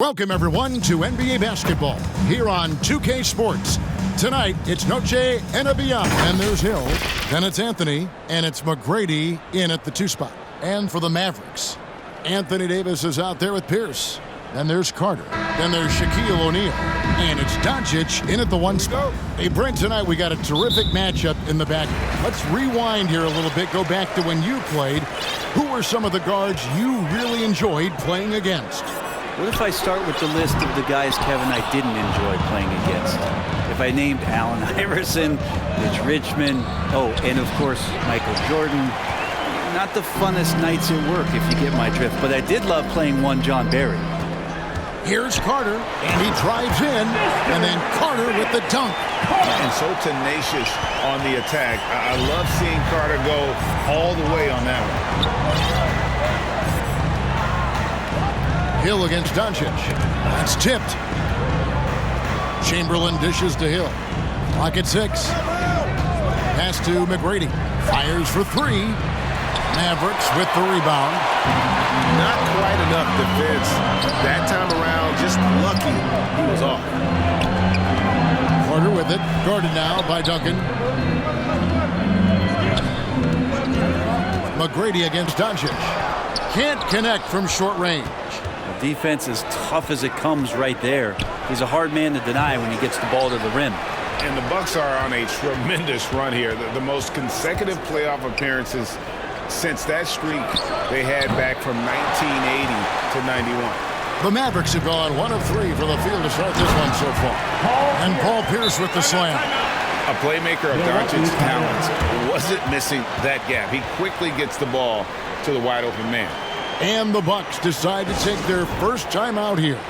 Welcome, everyone, to NBA basketball here on 2K Sports. Tonight, it's Noche and Abiyam, and there's Hill. Then it's Anthony, and it's McGrady in at the 2 spot. And for the Mavericks, Anthony Davis is out there with Pierce. Then there's Carter. Then there's Shaquille O'Neal. And it's Doncic in at the 1 spot. Hey, Brent, tonight we got a terrific matchup in the back. Let's rewind here a little bit, go back to when you played. Who were some of the guards you really enjoyed playing against? What if I start with the list of the guys, Kevin, I didn't enjoy playing against? If I named Allen Iverson, Mitch Richmond, and of course, Michael Jordan. Not the funnest nights at work, if you get my drift, but I did love playing one John Barry. Here's Carter, and he drives in, and then Carter with the dunk. And so tenacious on the attack. I love seeing Carter go all the way on that one. Hill against Doncic. That's tipped. Chamberlain dishes to Hill. Clock at 6. Pass to McGrady. Fires for 3. Mavericks with the rebound. Not quite enough defense. That time around, just lucky he was off. Carter with it. Guarded now by Duncan. McGrady against Doncic. Can't connect from short range. Defense as tough as it comes right there. He's a hard man to deny when he gets the ball to the rim. And the Bucks are on a tremendous run here. The most consecutive playoff appearances since that streak they had back from 1980 to 91. The Mavericks have gone 1 of 3 from the field to start this one so far. And Paul Pierce with the slam. A playmaker of Doncic's talents wasn't missing that gap. He quickly gets the ball to the wide open man. And the Bucks decide to take their first time out here.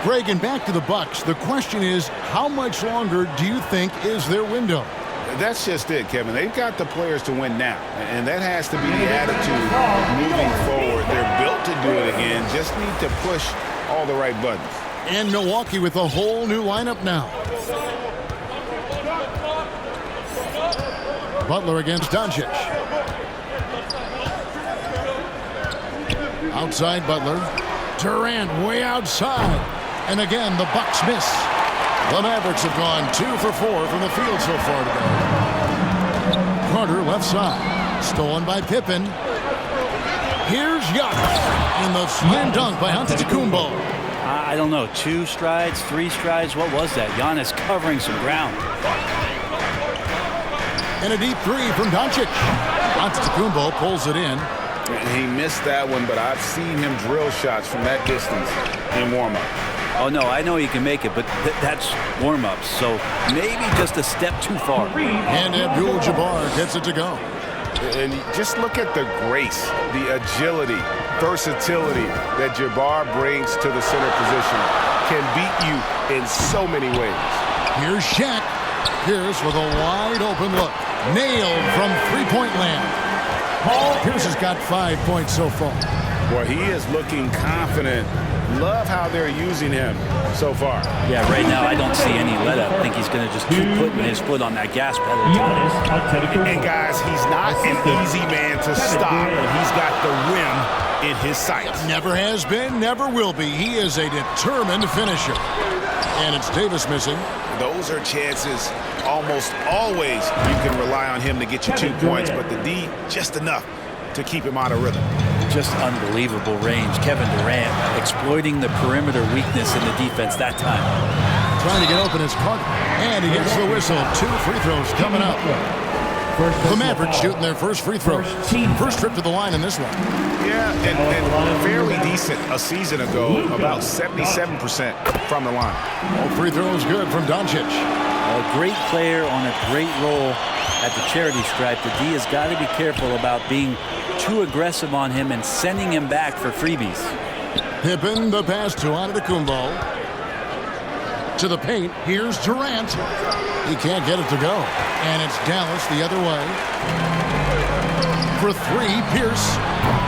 Greg, and back to the Bucks, the question is, how much longer do you think is their window? That's just it, Kevin. They've got the players to win now, and that has to be the attitude moving forward. They're built to do it again, just need to push all the right buttons. And Milwaukee with a whole new lineup now. Butler against Doncic. Outside Butler. Durant way outside. And again, the Bucks miss. The Mavericks have gone 2 for 4 from the field so far today. Carter left side. Stolen by Pippen. Here's Giannis. And the slam dunk by Antetokounmpo. I don't know, 2 strides, 3 strides, what was that? Giannis covering some ground. And a deep 3 from Doncic. Antetokounmpo pulls it in. He missed that one, but I've seen him drill shots from that distance in warm-up. Oh, no, I know he can make it, but that's warm-ups, so maybe just a step too far. And Abdul-Jabbar gets it to go. And just look at the grace, the agility, versatility that Jabbar brings to the center position. Can beat you in so many ways. Here's Shaq. Pierce with a wide-open look. Nailed from three-point land. Pierce has got 5 points so far. Boy, he is looking confident. Love how they're using him so far. Yeah, right now I don't see any let-up. I think he's going to just keep putting his foot on that gas pedal. And guys, he's not an easy man to stop. He's got the rim in his sights. Never has been, never will be. He is a determined finisher. And it's Davis missing. Those are chances almost always you can rely on him to get you 2 points, but the D, just enough to keep him out of rhythm. Just unbelievable range. Kevin Durant exploiting the perimeter weakness in the defense that time. Trying to get open is Carter. And he gets the whistle. 2 free throws coming up. The Mavericks shooting their first free throws. First trip to the line in this one. Yeah, and fairly decent a season ago, about 77% from the line. All free throws good from Doncic. A great player on a great role at the charity stripe. The D has got to be careful about being too aggressive on him and sending him back for freebies. Pippen, the pass to Antetokounmpo. To the paint, here's Durant. He can't get it to go. And it's Dallas the other way. For 3, Pierce.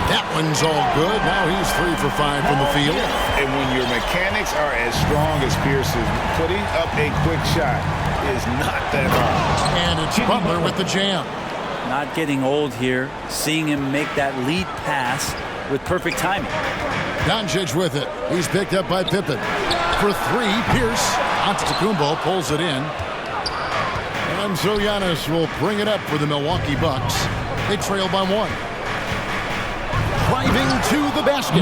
That one's all good. Now he's 3 for 5 from the field. And when your mechanics are as strong as Pierce's, putting up a quick shot is not that hard. And it's Butler with the jam. Not getting old here. Seeing him make that lead pass with perfect timing. Doncic with it. He's picked up by Pippen. For three, Pierce. Antetokounmpo pulls it in. And so Giannis will bring it up for the Milwaukee Bucks. They trail by one. Driving to the basket.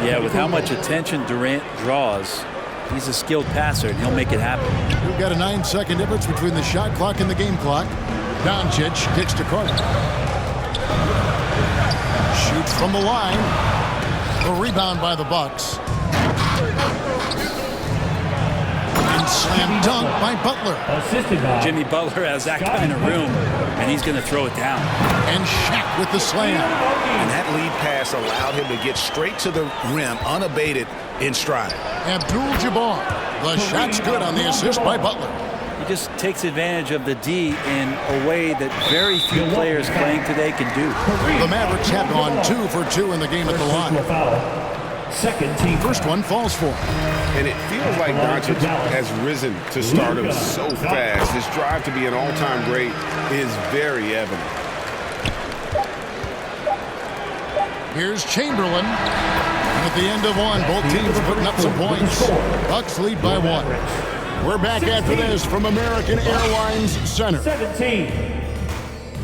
Yeah, with how much attention Durant draws, he's a skilled passer, and he'll make it happen. We've got a 9-second difference between the shot clock and the game clock. Doncic kicks to Carter. Shoots from the line. A rebound by the Bucks. And slam dunk by Butler. Jimmy Butler has that kind of room, and he's going to throw it down. And Shaq with the slam. And that lead pass allowed him to get straight to the rim unabated in stride. Abdul-Jabbar. The shot's good on the assist by Butler. He just takes advantage of the D in a way that very few players playing today can do. The Mavericks have gone 2 for 2 in the game at the line. Second team. First one falls for him. And it feels like Doncic has risen to stardom so fast. His drive to be an all-time great is very evident. Here's Chamberlain. At the end of one, both teams are putting up some points. Bucks lead by 1. We're back after this from American Airlines Center. 17.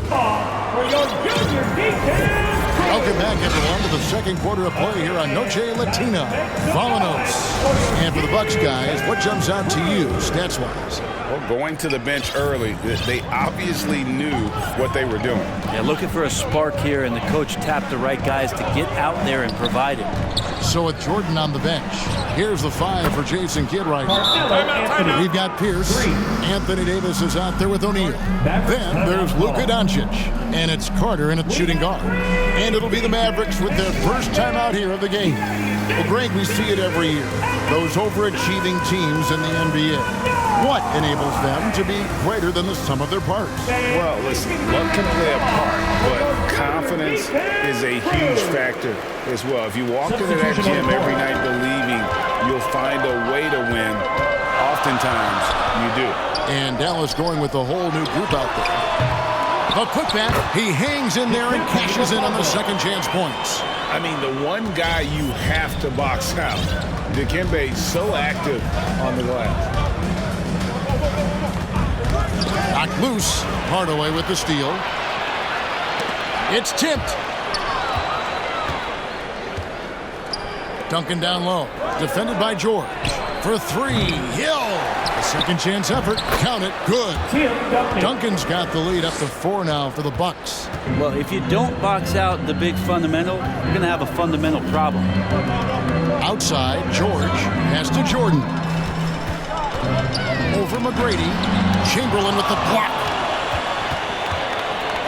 For your junior deacon. Welcome back, everyone, to the second quarter of play here on Noche Latina. Vamonos. And for the Bucks guys, what jumps out to you, stats-wise? Well, going to the bench early, they obviously knew what they were doing. Yeah, looking for a spark here, and the coach tapped the right guys to get out there and provide it. So with Jordan on the bench, here's the 5 for Jason Kidd right now. We've got Pierce. Anthony Davis is out there with O'Neal. Then there's Luka Doncic. And it's Carter in at shooting guard. And it'll be the Mavericks with their first time out here of the game. Well, Greg, we see it every year. Those overachieving teams in the NBA. What enables them to be greater than the sum of their parts? Well, listen, luck can play a part, but confidence is a huge factor as well. If you walk into that gym every night believing you'll find a way to win, oftentimes you do. And Dallas going with a whole new group out there. A putback, he hangs in there and cashes in on the second chance points. I mean, the one guy you have to box out. Dikembe so active on the glass. Knocked loose. Hardaway with the steal. It's tipped. Duncan down low. Defended by George. For 3. Hill. A second chance effort. Count it. Good. Duncan's got the lead up to 4 now for the Bucks. Well, if you don't box out the big fundamental, you're going to have a fundamental problem. Outside, George has to Jordan. Over McGrady. Chamberlain with the block.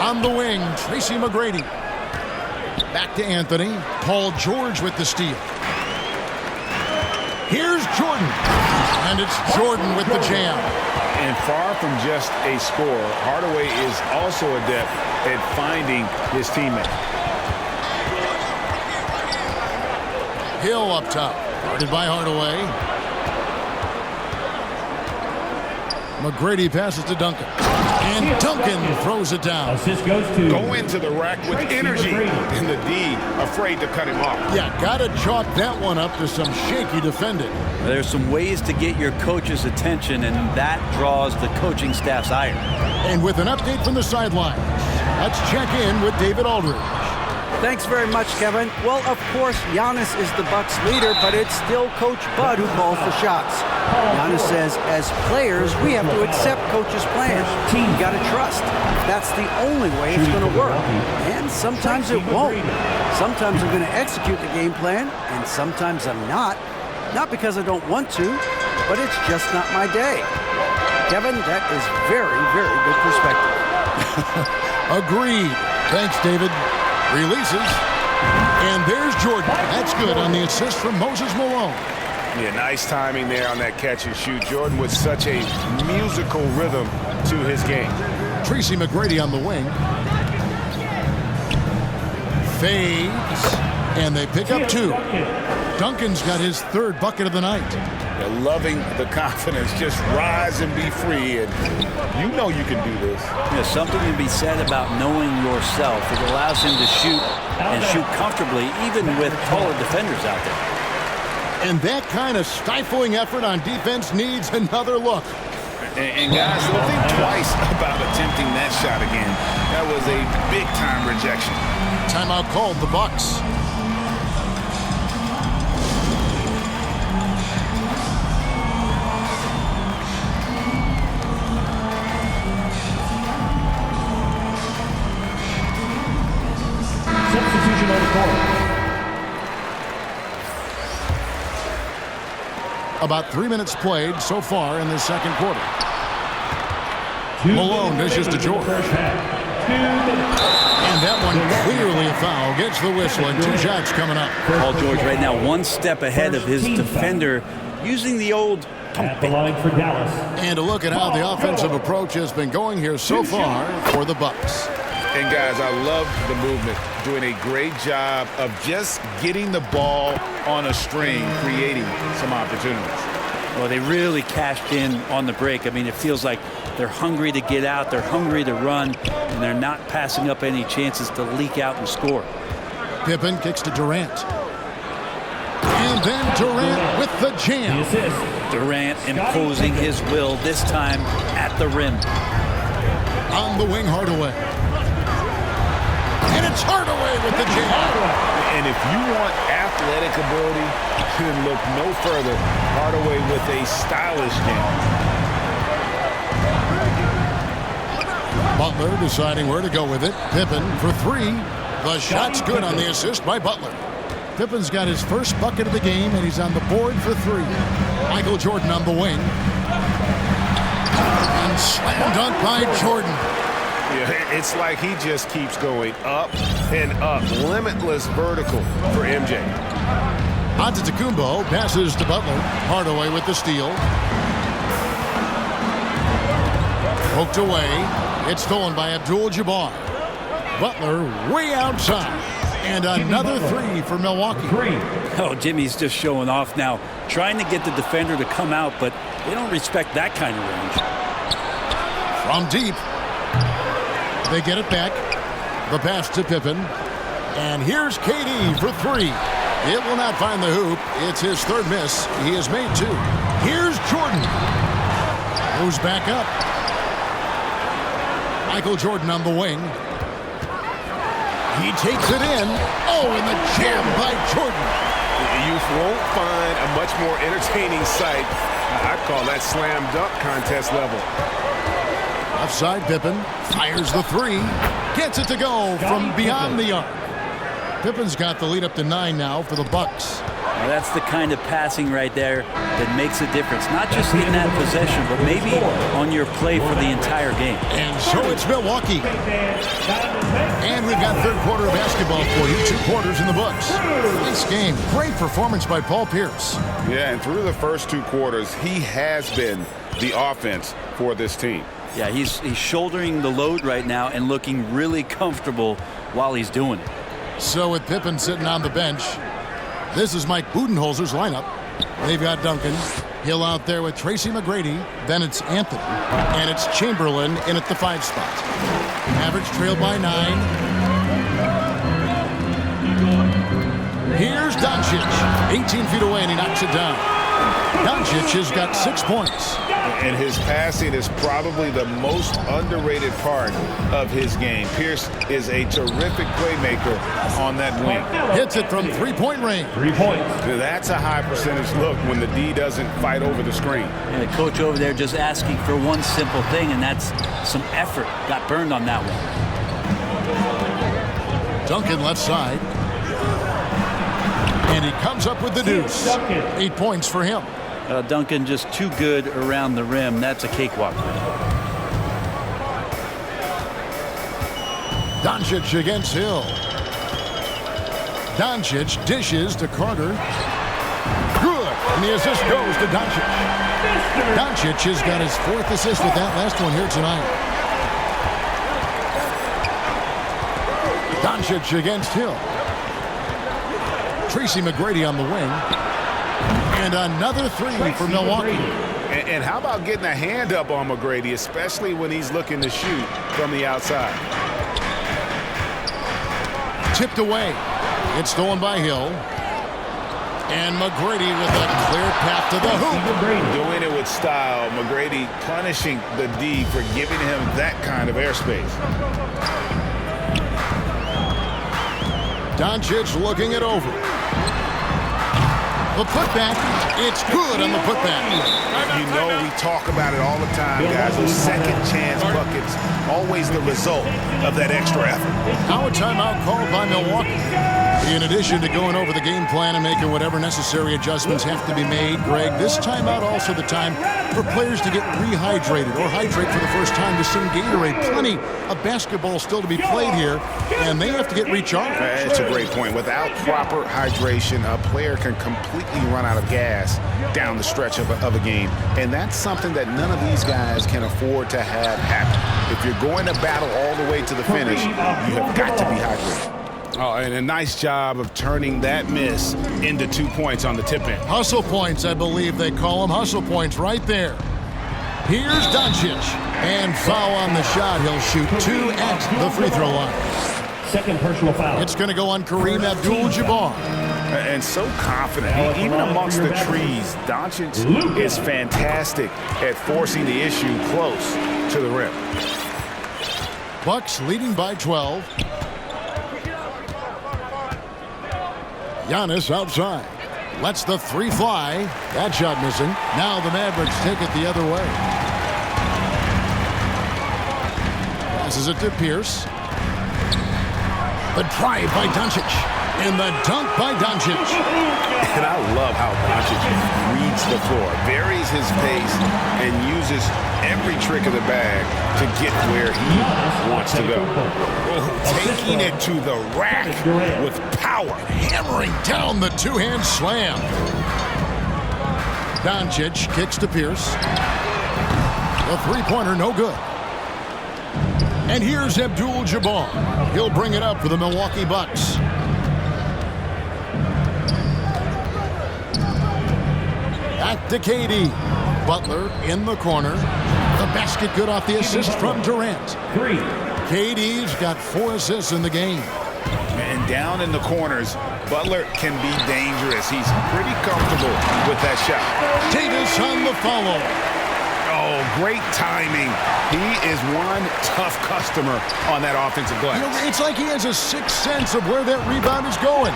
On the wing, Tracy McGrady. Back to Anthony. Paul George with the steal. Here's Jordan. And it's Jordan with the jam. And far from just a scorer, Hardaway is also adept at finding his teammate. Hill up top. Guarded by Hardaway. McGrady passes to Duncan. And Duncan throws it down. Assist goes to Go into the rack with energy. And the D afraid to cut him off. Yeah, gotta chalk that one up to some shaky defending. There's some ways to get your coach's attention, and that draws the coaching staff's ire. And with an update from the sidelines, let's check in with David Aldridge. Thanks very much, Kevin. Well, of course, Giannis is the Bucks leader, but it's still Coach Bud who calls the shots. Giannis says, as players, we have to accept Coach's plan. You got to trust. That's the only way it's going to work. And sometimes it won't. Sometimes I'm going to execute the game plan, and sometimes I'm not. Not because I don't want to, but it's just not my day. Kevin, that is very, very good perspective. Agreed. Thanks, David. Releases. And there's Jordan. That's good on the assist from Moses Malone. Yeah, nice timing there on that catch and shoot. Jordan with such a musical rhythm to his game. Tracy McGrady on the wing. Fades. And they pick up 2. Duncan's got his 3rd bucket of the night. Yeah, loving the confidence. Just rise and be free. And you know you can do this. There's something to be said about knowing yourself. It allows him to shoot and shoot comfortably, even with taller defenders out there. And that kind of stifling effort on defense needs another look. And guys, don't think twice about attempting that shot again. That was a big-time rejection. Timeout called the Bucks. Substitution on the court. About 3 minutes played so far in the second quarter. Malone dishes to George. And that one clearly a foul. Gets the whistle and 2 shots coming up. Paul George right now 1 step ahead of his defender, using the old At the line for Dallas. And a look at how the offensive approach has been going here so far for the Bucks. And guys, I love the movement. Doing a great job of just getting the ball on a string, creating some opportunities. Well, they really cashed in on the break. I mean, it feels like they're hungry to get out, they're hungry to run, and they're not passing up any chances to leak out and score. Pippen kicks to Durant. And then Durant with the jam. The assist. Durant imposing his will, this time at the rim. On the wing, Hardaway. And it's Hardaway with the jam. And if you want athletic ability, then look no further. Hardaway with a stylish jam. Butler deciding where to go with it. Pippen for 3. The shot's good on the assist by Butler. Pippen's got his first bucket of the game, and he's on the board for 3. Michael Jordan on the wing. And slam dunk by Jordan. Yeah, it's like he just keeps going up and up. Limitless vertical for MJ. Antetokounmpo passes to Butler. Hardaway with the steal. Poked away. It's stolen by Abdul-Jabbar. Butler way outside. And another 3 for Milwaukee. Oh, Jimmy's just showing off now, trying to get the defender to come out, but they don't respect that kind of range. From deep. They get it back. The pass to Pippen. And here's KD for 3. It will not find the hoop. It's his 3rd miss. He has made 2. Here's Jordan. Moves back up. Michael Jordan on the wing. He takes it in. Oh, and the jam by Jordan. You won't find a much more entertaining sight. I'd call that slam dunk contest level. Offside, Pippen fires the 3. Gets it to go from beyond the arc. Pippen's got the lead up to 9 now for the Bucks. Now that's the kind of passing right there that makes a difference. Not just in that possession, but maybe on your play for the entire game. And so it's Milwaukee. And we've got third quarter of basketball for you. 2 quarters in the books. Nice game. Great performance by Paul Pierce. Yeah, and through the first 2 quarters, he has been the offense for this team. Yeah, he's shouldering the load right now and looking really comfortable while he's doing it. So with Pippen sitting on the bench, this is Mike Budenholzer's lineup. They've got Duncan. Hill out there with Tracy McGrady. Then it's Anthony. And it's Chamberlain in at the 5 spot. Mavericks trailed by 9. Here's Doncic. 18 feet away, and he knocks it down. Doncic has got 6 points. And his passing is probably the most underrated part of his game. Pierce is a terrific playmaker on that wing. Hits it from 3-point range. 3 points. That's a high percentage look when the D doesn't fight over the screen. And the coach over there just asking for one simple thing, and that's some effort. Got burned on that one. Duncan left side. And he comes up with the deuce. 8 points for him. Duncan just too good around the rim. That's a cakewalk for him. Doncic against Hill. Doncic dishes to Carter. Good. And the assist goes to Doncic. Doncic has got his 4th assist with that last one here tonight. Doncic against Hill. Tracy McGrady on the wing. And another three for Milwaukee. And how about getting a hand up on McGrady, especially when he's looking to shoot from the outside? Tipped away. It's stolen by Hill. And McGrady with a clear path to the hoop. Doing it with style. McGrady punishing the D for giving him that kind of airspace. Doncic looking it over. The putback, it's good on the putback. You know we talk about it all the time, guys. Those second chance buckets, always the result of that extra effort. Now a timeout called by Milwaukee. In addition to going over the game plan and making whatever necessary adjustments have to be made, Greg, this timeout also the time for players to get rehydrated or hydrate for the first time with some Gatorade. Plenty of basketball still to be played here, and they have to get recharged. That's a great point. Without proper hydration, a player can completely run out of gas down the stretch of a game, and that's something that none of these guys can afford to have happen. If you're going to battle all the way to the finish, you have got to be hydrated. Oh, and a nice job of turning that miss into 2 points on the tip-in. Hustle points, I believe they call them. Hustle points right there. Here's Doncic. And foul on the shot. He'll shoot 2 at the free throw line. Second personal foul. It's going to go on Kareem Abdul-Jabbar. And so confident. Even amongst the trees, Doncic is fantastic at forcing the issue close to the rim. Bucks leading by 12. Giannis outside. Lets the three fly. That shot missing. Now the Mavericks take it the other way. Passes it to Pierce. The drive by Doncic. And the dunk by Doncic. And I love how Doncic reads the floor, varies his pace, and uses every trick of the bag to get where he wants to go. Taking it to the rack with power. Hammering down the two-hand slam. Doncic kicks to Pierce. The three-pointer no good. And here's Abdul-Jabbar. He'll bring it up for the Milwaukee Bucks. Back to KD. Butler in the corner. The basket good off the assist from Durant. KD's got 4 assists in the game. And down in the corners, Butler can be dangerous. He's pretty comfortable with that shot. Davis on the follow. Oh, great timing. He is one tough customer on that offensive glass. You know, it's like he has a sixth sense of where that rebound is going.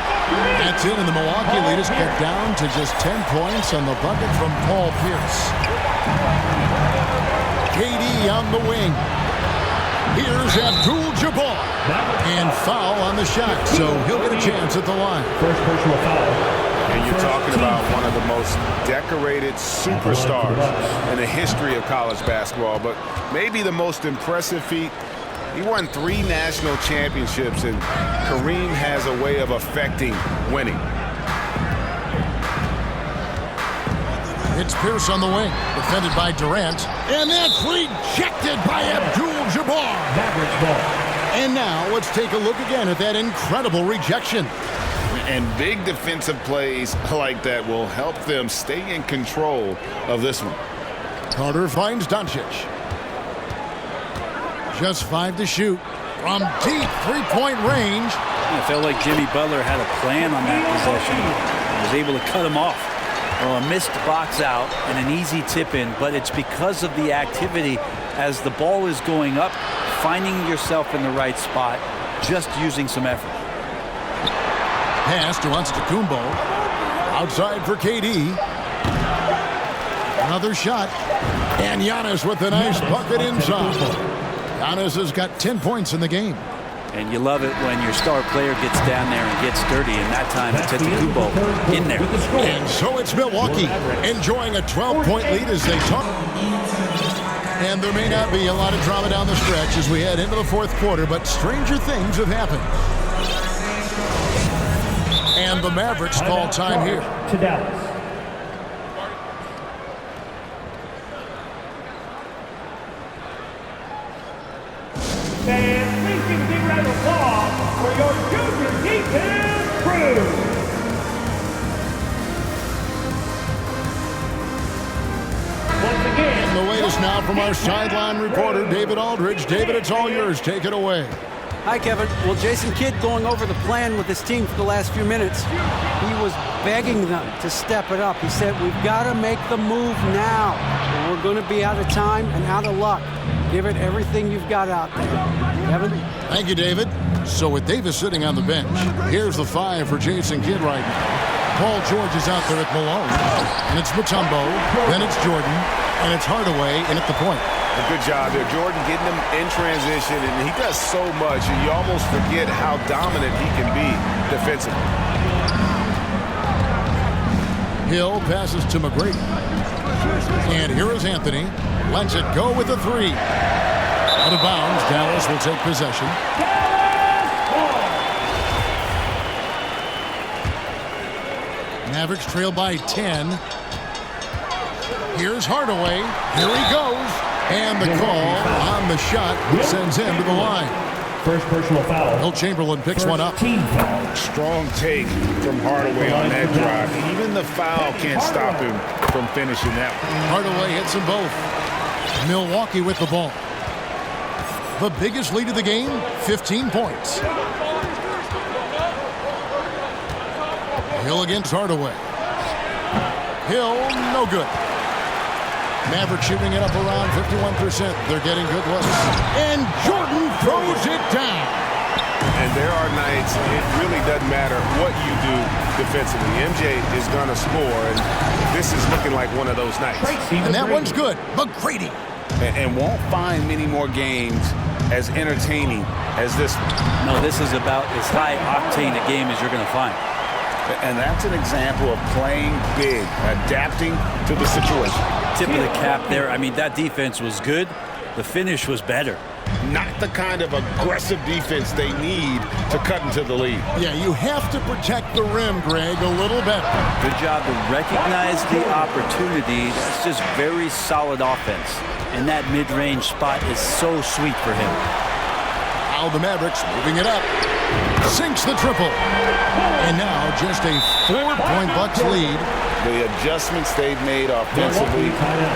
That's it, and the Milwaukee lead is cut down to just 10 points on the bucket from Paul Pierce. KD on the wing. Here's Abdul-Jabbar. And foul on the shot, so he'll get a chance at the line. First personal foul. And you're talking about one of the most decorated superstars in the history of college basketball, but maybe the most impressive feat. He won 3 national championships, and Kareem has a way of affecting winning. It's Pierce on the wing, defended by Durant, and that's rejected by Abdul-Jabbar. Mavericks ball. And now let's take a look again at that incredible rejection. And big defensive plays like that will help them stay in control of this one. Carter finds Doncic. Just 5 to shoot from deep three-point range. I felt like Jimmy Butler had a plan on that possession. He was able to cut him off. Well, a missed box out and an easy tip in, but it's because of the activity as the ball is going up, finding yourself in the right spot, just using some effort. Pass to Antetokounmpo. Outside for KD. Another shot. And Giannis with a nice bucket inside. Giannis has got 10 points in the game. And you love it when your star player gets down there and gets dirty, and that time Antetokounmpo in there. And so it's Milwaukee enjoying a 12-point lead as they talk. And there may not be a lot of drama down the stretch as we head into the fourth quarter, but stranger things have happened. And the Mavericks call time here. To Dallas. And please give a big round of applause for your junior defense crew. And the latest now from our sideline reporter, David Aldridge. David, it's all yours. Take it away. Hi, Kevin. Well, Jason Kidd going over the plan with his team for the last few minutes. He was begging them to step it up. He said, we've got to make the move now. Or we're going to be out of time and out of luck. Give it everything you've got out there. Kevin? Thank you, David. So with Davis sitting on the bench, here's the 5 for Jason Kidd right now. Paul George is out there at Malone. And it's Mutombo. Then it's Jordan. And it's Hardaway in at the point. A good job there. Jordan getting him in transition, and he does so much, and you almost forget how dominant he can be defensively. Hill passes to McGrady. And here is Anthony. Lets it go with the 3. Out of bounds. Dallas will take possession. Mavericks trail by 10. Here's Hardaway. Here he goes. And the call on the shot sends him to the line. First personal foul. Will Chamberlain picks one up. Team foul. Strong take from Hardaway on that drive. Even the foul can't stop him from finishing that one. Hardaway hits them both. Milwaukee with the ball. The biggest lead of the game, 15 points. Hill against Hardaway. Hill, no good. Mavericks shooting it up around 51%. They're getting good looks. And Jordan throws it down. And there are nights it really doesn't matter what you do defensively. MJ is going to score, and this is looking like one of those nights. And that one's good. McGrady. And won't find many more games as entertaining as this one. No, this is about as high-octane a game as you're going to find. And that's an example of playing big, adapting to the situation. Tip of the cap there. I mean, that defense was good. The finish was better. Not the kind of aggressive defense they need to cut into the lead. Yeah, you have to protect the rim, Greg, a little better. Good job to recognize the opportunity. That's just very solid offense. And that mid-range spot is so sweet for him. Now the Mavericks moving it up. Sinks the triple. And now just a 4-point Bucks lead. The adjustments they've made offensively,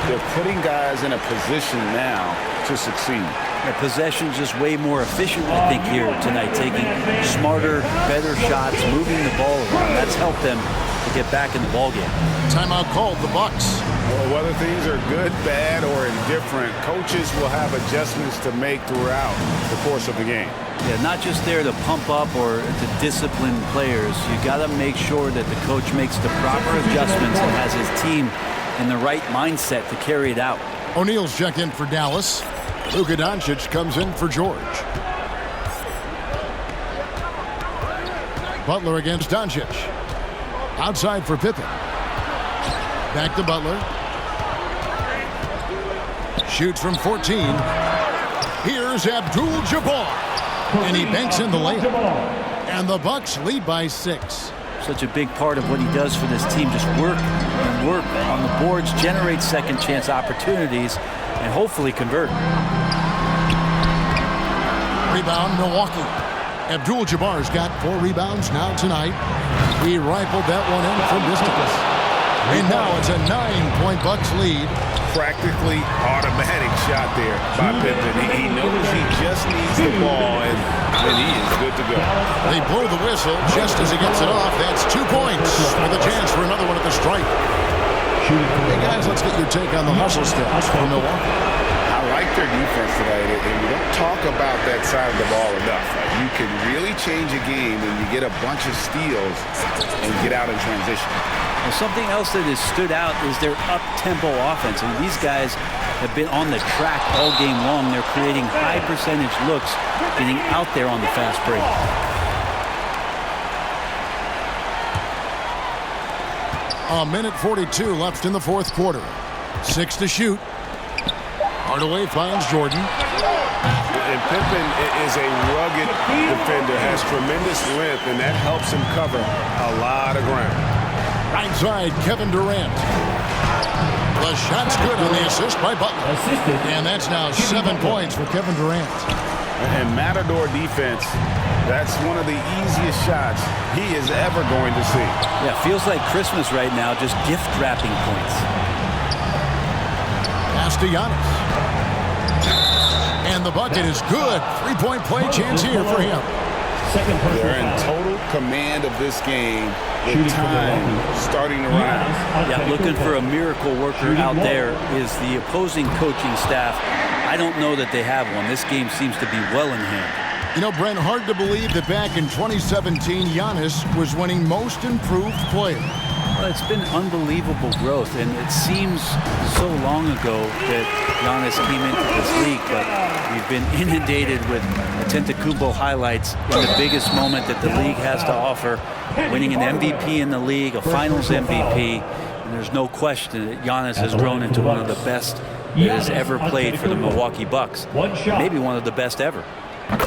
they're putting guys in a position now to succeed. The possession's just way more efficient, I think, here tonight. Taking smarter, better shots, moving the ball around. That's helped them to get back in the ballgame. Timeout called the Bucks. Well, whether things are good, bad, or indifferent, coaches will have adjustments to make throughout the course of the game. Yeah, not just there to pump up or to discipline players. You got to make sure that the coach makes the proper adjustments and has his team in the right mindset to carry it out. O'Neal's check in for Dallas. Luka Doncic comes in for George. Butler against Doncic. Outside for Pippen. Back to Butler. Shoots from 14. Here's Abdul-Jabbar. And he banks in the layup. And the Bucks lead by 6. Such a big part of what he does for this team. Just work and work on the boards, generate second chance opportunities, and hopefully convert. Rebound, Milwaukee. Abdul-Jabbar's got 4 rebounds now tonight. He rifled that one in from distance. And now it's a 9-point Bucks lead. Practically automatic shot there by Pippen. He knows he just needs the ball, and he is good to go. They blow the whistle just as he gets it off. That's 2 points with a chance for another one at the stripe. Hey, guys, let's get your take on the hustle stats for Milwaukee. I like their defense tonight, and we don't talk about that side of the ball enough. You can really change a game when you get a bunch of steals and get out in transition. Well, something else that has stood out is their up-tempo offense. And these guys have been on the track all game long. They're creating high percentage looks, getting out there on the fast break. A minute 42 left in the fourth quarter. 6 to shoot. Hardaway finds Jordan. And Pippen is a rugged defender, has tremendous length, and that helps him cover a lot of ground. Right side, Kevin Durant. The shot's good on the assist by Butler. And that's now 7 points for Kevin Durant. And Matador defense, that's one of the easiest shots he is ever going to see. Yeah, feels like Christmas right now, just gift wrapping points. Pass to to Giannis. And the bucket is good. Three-point play chance here for him. Second personal They're in foul. total command of this game with Shooting for time Milwaukee. starting to run out. Yeah, looking for a miracle worker out there is the opposing coaching staff. I don't know that they have one. This game seems to be well in hand. You know, Brent, hard to believe that back in 2017, Giannis was winning Most Improved Player. Well, it's been unbelievable growth, and it seems so long ago that Giannis came into this league, but we've been inundated with Antetokounmpo highlights in the biggest moment that the league has to offer, winning an MVP in the league, a Finals MVP, and there's no question that Giannis has grown into one of the best that has ever played for the Milwaukee Bucks, maybe one of the best ever.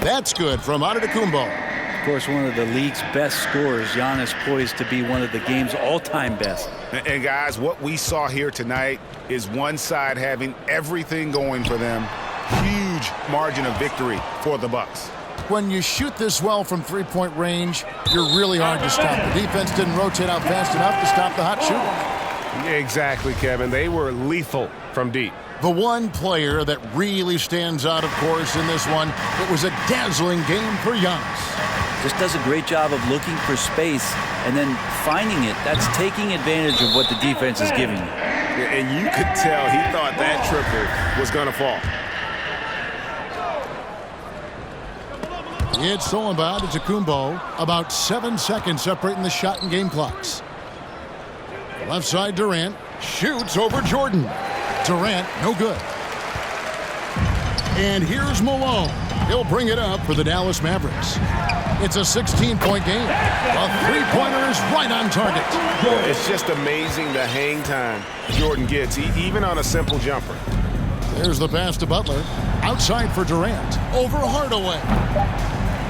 That's good from Antetokounmpo. Of course, one of the league's best scorers, Giannis poised to be one of the game's all-time best. And guys, what we saw here tonight is one side having everything going for them. Huge margin of victory for the Bucks. When you shoot this well from three-point range, you're really hard to stop. The defense didn't rotate out fast enough to stop the hot shooter. Exactly, Kevin. They were lethal from deep. The one player that really stands out, of course, in this one, it was a dazzling game for Giannis. Just does a great job of looking for space and then finding it. That's taking advantage of what the defense is giving you. And you could tell he thought that triple was going to fall. It's stolen by Antetokounmpo. About 7 seconds separating the shot and game clocks. Left side, Durant shoots over Jordan. Durant, no good. And here's Malone. He'll bring it up for the Dallas Mavericks. It's a 16-point game. A three-pointer is right on target. It's just amazing the hang time Jordan gets, even on a simple jumper. There's the pass to Butler. Outside for Durant. Over Hardaway.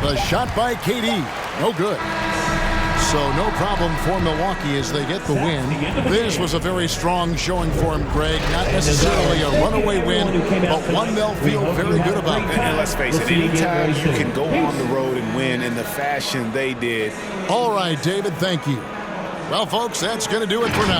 The shot by KD. No good. So no problem for Milwaukee as they get the win. This was a very strong showing for him, Greg. Not necessarily a runaway win, but one they'll feel very good about. And let's face it, anytime you can go on the road and win in the fashion they did. All right, David, thank you. Well, folks, that's going to do it for now.